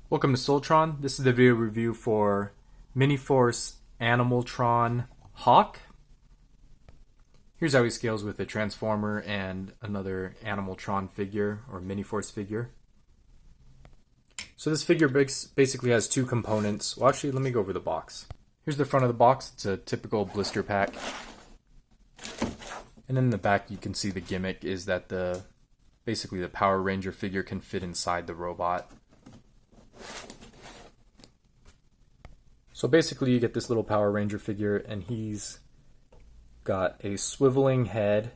Welcome to Soltron. This is the video review for Miniforce Animaltron Hawk. Here's how he scales with a Transformer and another Animaltron figure or Miniforce figure. So this figure basically has two components. Well, actually, let me go over the box. Here's the front of the box. It's a typical blister pack. And then in the back, you can see the gimmick is that basically the Power Ranger figure can fit inside the robot. So basically you get this little Power Ranger figure and he's got a swiveling head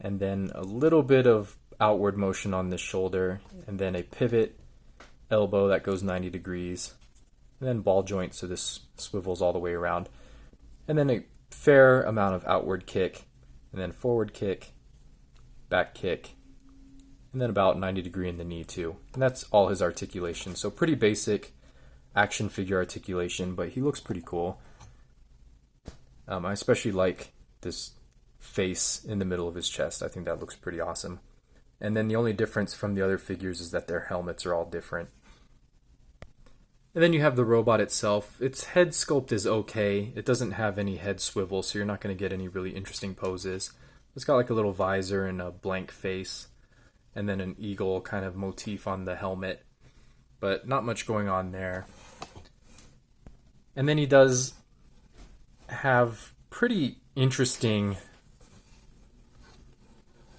and then a little bit of outward motion on the shoulder and then a pivot elbow that goes 90 degrees and then ball joint, so this swivels all the way around, and then a fair amount of outward kick and then forward kick, back kick, and then about 90 degree in the knee too. And that's all his articulation. So pretty basic action figure articulation, but he looks pretty cool. I especially like this face in the middle of his chest. I think that looks pretty awesome. And then the only difference from the other figures is that their helmets are all different. And then you have the robot itself. Its head sculpt is okay. It doesn't have any head swivel, so you're not going to get any really interesting poses. It's got like a little visor and a blank face, and then an eagle kind of motif on the helmet, but not much going on there. And then he does have pretty interesting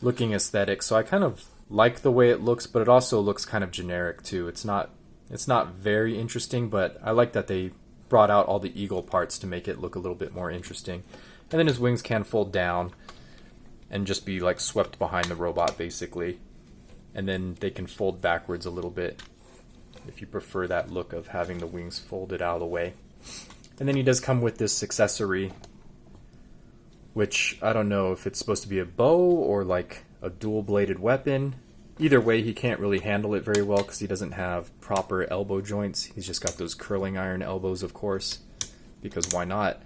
looking aesthetic, so I kind of like the way it looks, but it also looks kind of generic too. It's not very interesting, but I like that they brought out all the eagle parts to make it look a little bit more interesting. And then his wings can fold down and just be like swept behind the robot basically. And then they can fold backwards a little bit if you prefer that look of having the wings folded out of the way. And then he does come with this accessory, which I don't know if it's supposed to be a bow or like a dual-bladed weapon. Either way, he can't really handle it very well because he doesn't have proper elbow joints. He's just got those curling iron elbows, of course, because why not?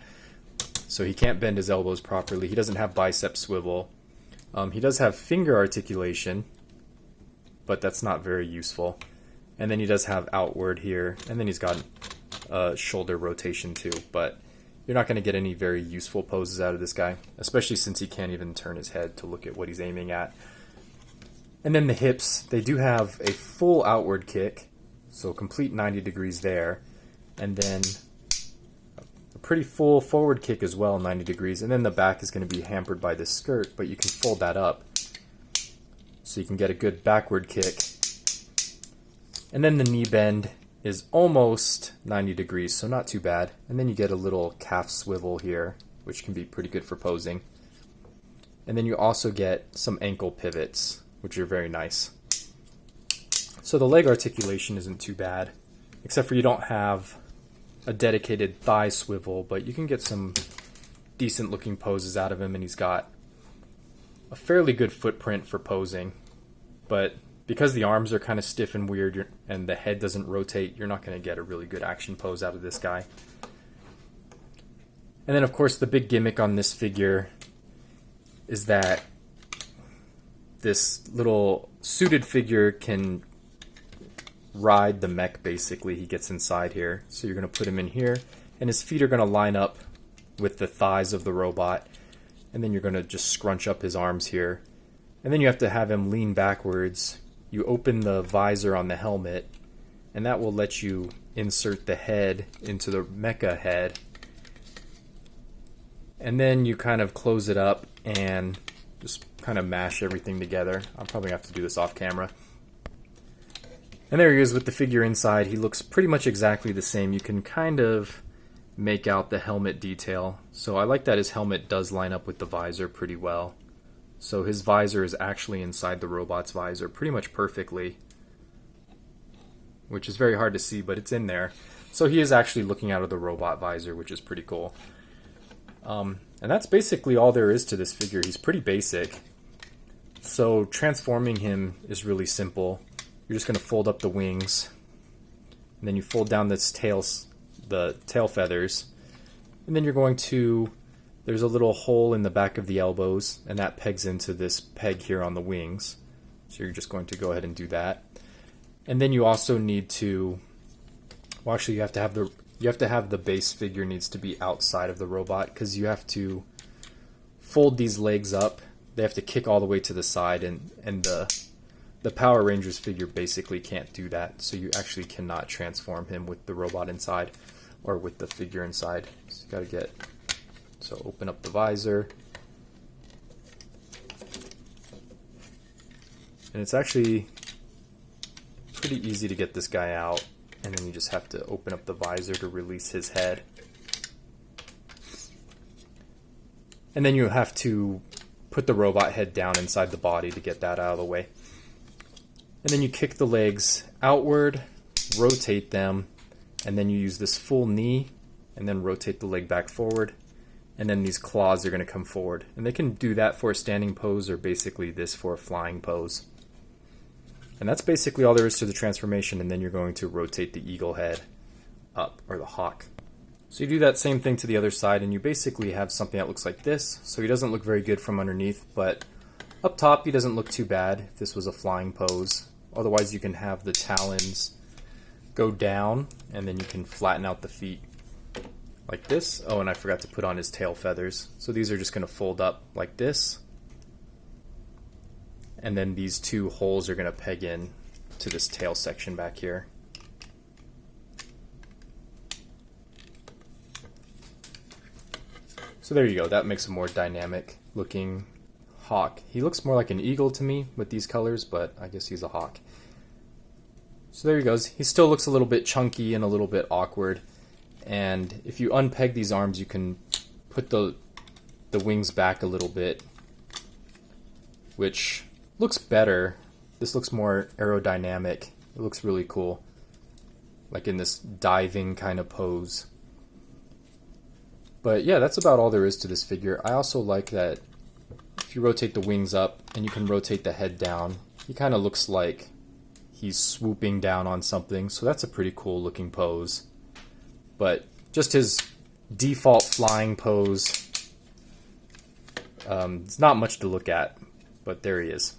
So he can't bend his elbows properly. He doesn't have bicep swivel. He does have finger articulation, but that's not very useful. And then he does have outward here, and then he's got shoulder rotation too, but you're not going to get any very useful poses out of this guy, especially since he can't even turn his head to look at what he's aiming at. And then the hips, they do have a full outward kick, so complete 90 degrees there, and then a pretty full forward kick as well, 90 degrees, and then the back is going to be hampered by this skirt, but you can fold that up so you can get a good backward kick. And then the knee bend is almost 90 degrees, so not too bad. And then you get a little calf swivel here, which can be pretty good for posing. And then you also get some ankle pivots, which are very nice. So the leg articulation isn't too bad, except for you don't have a dedicated thigh swivel, but you can get some decent looking poses out of him, and he's got a fairly good footprint for posing. But because the arms are kind of stiff and weird and the head doesn't rotate, you're not going to get a really good action pose out of this guy. And then of course the big gimmick on this figure is that this little suited figure can ride the mech basically. He gets inside here. So you're going to put him in here and his feet are going to line up with the thighs of the robot. And then you're going to just scrunch up his arms here. And then you have to have him lean backwards. You open the visor on the helmet, and that will let you insert the head into the mecha head. And then you kind of close it up and just kind of mash everything together. I'll probably have to do this off camera. And there he is with the figure inside. He looks pretty much exactly the same. You can kind of make out the helmet detail. So I like that his helmet does line up with the visor pretty well. So his visor is actually inside the robot's visor pretty much perfectly, which is very hard to see, but it's in there. So he is actually looking out of the robot visor, which is pretty cool. And that's basically all there is to this figure. He's pretty basic. So transforming him is really simple. You're just going to fold up the wings, and then you fold down the tail feathers, and then you're going to there's a little hole in the back of the elbows, and that pegs into this peg here on the wings. So you're just going to go ahead and do that. And then you also need to, well, actually you have to have the base figure needs to be outside of the robot, because you have to fold these legs up. They have to kick all the way to the side, and the Power Rangers figure basically can't do that, so you actually cannot transform him with the robot inside or with the figure inside. So you gotta open up the visor. And it's actually pretty easy to get this guy out, and then you just have to open up the visor to release his head. And then you have to put the robot head down inside the body to get that out of the way. And then you kick the legs outward, rotate them, and then you use this full knee, and then rotate the leg back forward, and then these claws are going to come forward. And they can do that for a standing pose, or basically this for a flying pose. And that's basically all there is to the transformation, and then you're going to rotate the eagle head up, or the hawk. So you do that same thing to the other side, and you basically have something that looks like this. So he doesn't look very good from underneath, but up top he doesn't look too bad if this was a flying pose. Otherwise you can have the talons go down, and then you can flatten out the feet like this. Oh, and I forgot to put on his tail feathers. So these are just going to fold up like this. And then these two holes are going to peg in to this tail section back here. So there you go. That makes a more dynamic looking hawk. He looks more like an eagle to me with these colors, but I guess he's a hawk. So there he goes. He still looks a little bit chunky and a little bit awkward. And if you unpeg these arms, you can put the wings back a little bit, which looks better. This looks more aerodynamic. It looks really cool, like in this diving kind of pose. But yeah, that's about all there is to this figure. I also like that if you rotate the wings up and you can rotate the head down, he kind of looks like he's swooping down on something. So that's a pretty cool looking pose. But just his default flying pose, it's not much to look at, but there he is.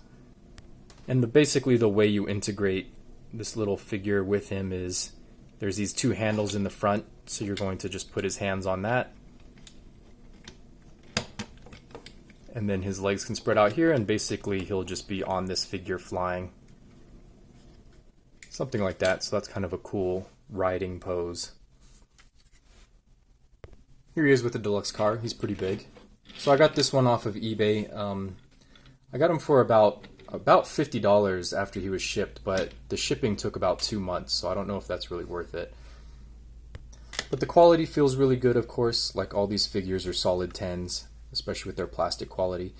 And basically the way you integrate this little figure with him is there's these two handles in the front, so you're going to just put his hands on that. And then his legs can spread out here, and basically he'll just be on this figure flying. Something like that, so that's kind of a cool riding pose. Here he is with the deluxe car. He's pretty big. So I got this one off of eBay. I got him for about $50 after he was shipped, but the shipping took about 2 months, so I don't know if that's really worth it. But the quality feels really good, of course. Like, all these figures are solid 10s, especially with their plastic quality.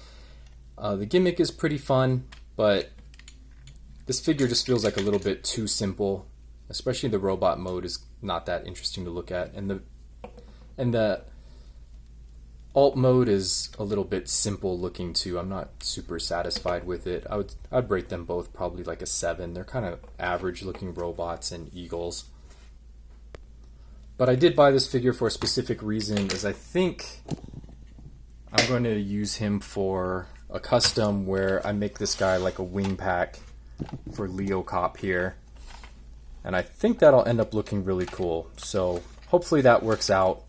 The gimmick is pretty fun, but this figure just feels like a little bit too simple. Especially the robot mode is not that interesting to look at, and the alt mode is a little bit simple looking too. I'm not super satisfied with it. I'd rate them both probably like a 7. They're kind of average looking robots and eagles. But I did buy this figure for a specific reason, is I think I'm going to use him for a custom where I make this guy like a wing pack for Leo Cop here. And I think that'll end up looking really cool. So hopefully that works out.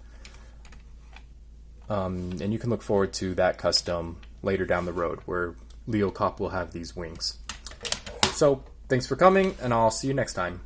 And you can look forward to that custom later down the road where Leo Cop will have these wings. So thanks for coming, and I'll see you next time.